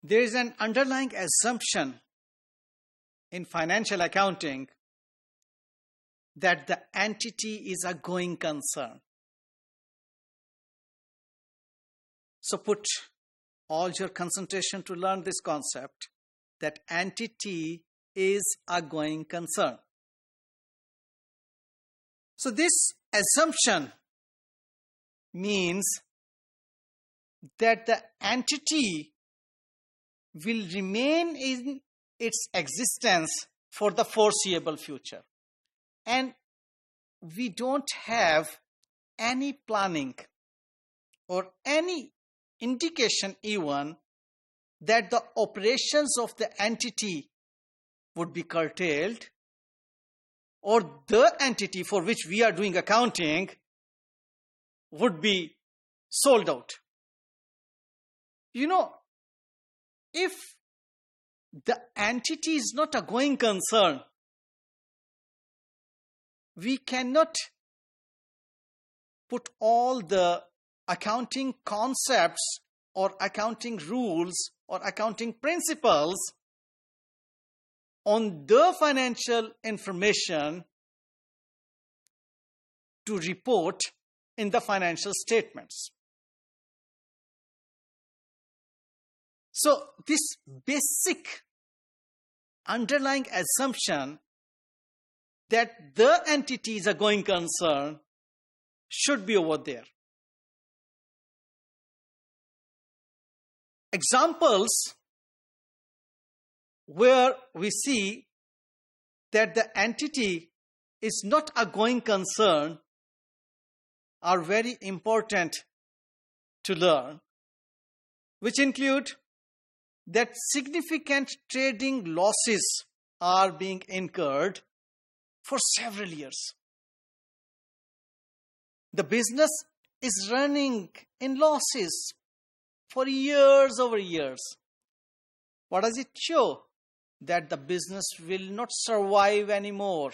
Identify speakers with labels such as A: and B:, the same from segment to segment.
A: There is an underlying assumption in financial accounting that the entity is a going concern. So put all your concentration to learn this concept, that entity is a going concern. So this assumption means that the entity will remain in its existence for the foreseeable future. And we don't have any planning or any indication even that the operations of the entity would be curtailed, or the entity for which we are doing accounting would be sold out. If the entity is not a going concern, we cannot put all the accounting concepts or accounting rules or accounting principles on the financial information to report in the financial statements. So this basic underlying assumption that the entity is a going concern should be over there. Examples where we see that the entity is not a going concern are very important to learn, which include that significant trading losses are being incurred for several years. The business is running in losses for years over years. What does it show? That the business will not survive anymore.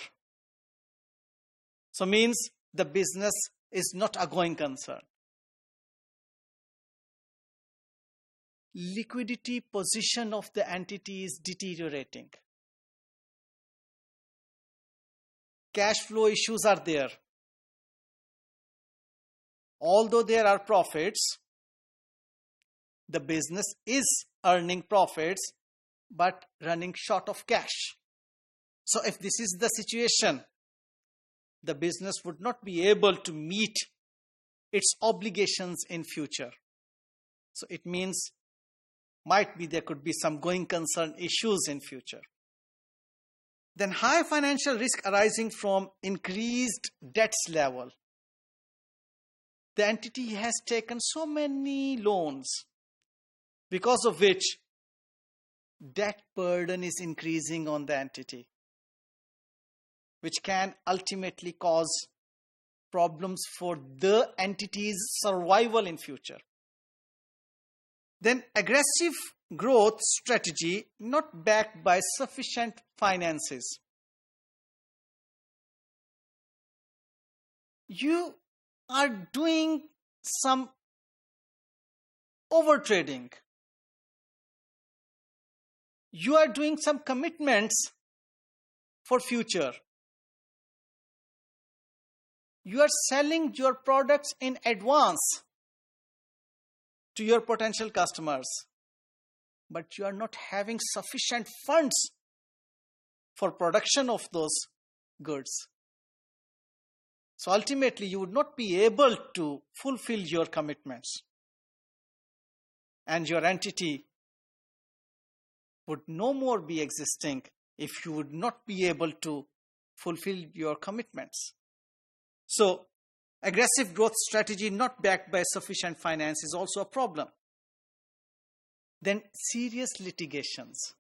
A: So means the business is not a going concern. Liquidity position of the entity is deteriorating. Cash flow issues are there. Although there are profits, the business is earning profits but running short of cash. So if this is the situation, the business would not be able to meet its obligations in future. So it means might be there could be some going concern issues in future. Then high financial risk arising from increased debts level. The entity has taken so many loans, because of which debt burden is increasing on the entity, which can ultimately cause problems for the entity's survival in future. Then aggressive growth strategy not backed by sufficient finances. You are doing some overtrading. You are doing some commitments for future. You are selling your products in advance to your potential customers, but you are not having sufficient funds for production of those goods. So ultimately, you would not be able to fulfill your commitments, and your entity would no more be existing if you would not be able to fulfill your commitments. So aggressive growth strategy not backed by sufficient finance is also a problem. Then serious litigations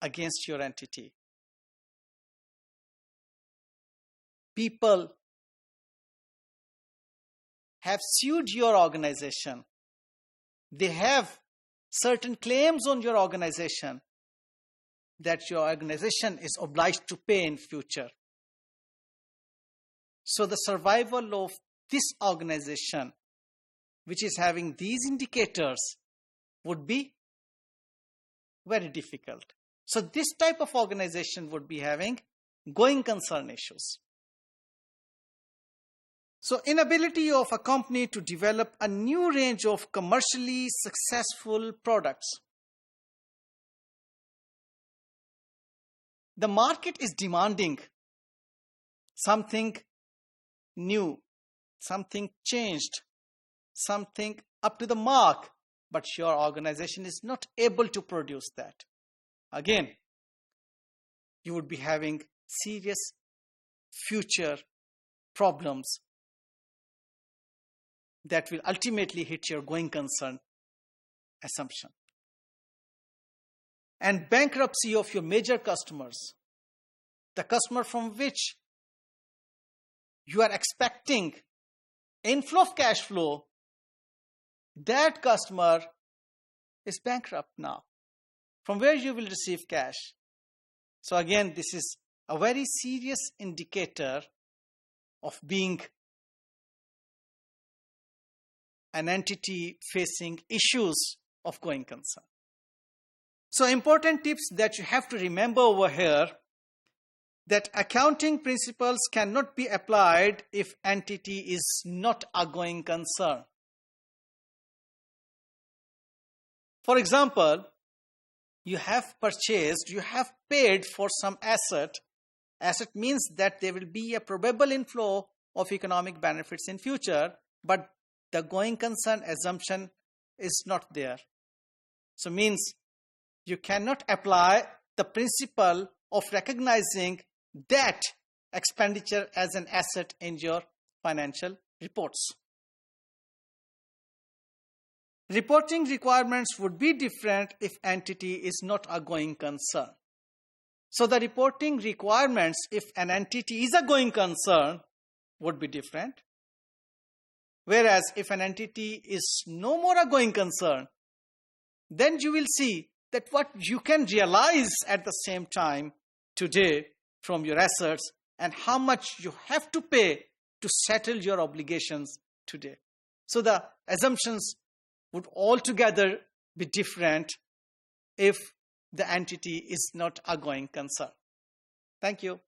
A: against your entity. People have sued your organization. They have certain claims on your organization that your organization is obliged to pay in future. So the survival of this organization, which is having these indicators, would be very difficult. So this type of organization would be having going concern issues. So inability of a company to develop a new range of commercially successful products. The market is demanding something new, something changed, something up to the mark, but your organization is not able to produce that. Again, you would be having serious future problems that will ultimately hit your going concern assumption. And bankruptcy of your major customers, the customer from which you are expecting inflow of cash flow, that customer is bankrupt now. From where you will receive cash? So again, this is a very serious indicator of being an entity facing issues of going concern. So important tips that you have to remember over here, that accounting principles cannot be applied if entity is not a going concern. For example, you have paid for some asset. Asset means that there will be a probable inflow of economic benefits in future, but the going concern assumption is not there. So means you cannot apply the principle of recognizing that expenditure as an asset in your financial reports. Reporting requirements would be different if entity is not a going concern. So the reporting requirements if an entity is a going concern would be different. Whereas if an entity is no more a going concern, then you will see that what you can realize at the same time today from your assets and how much you have to pay to settle your obligations today. So the assumptions would altogether be different if the entity is not a going concern. Thank you.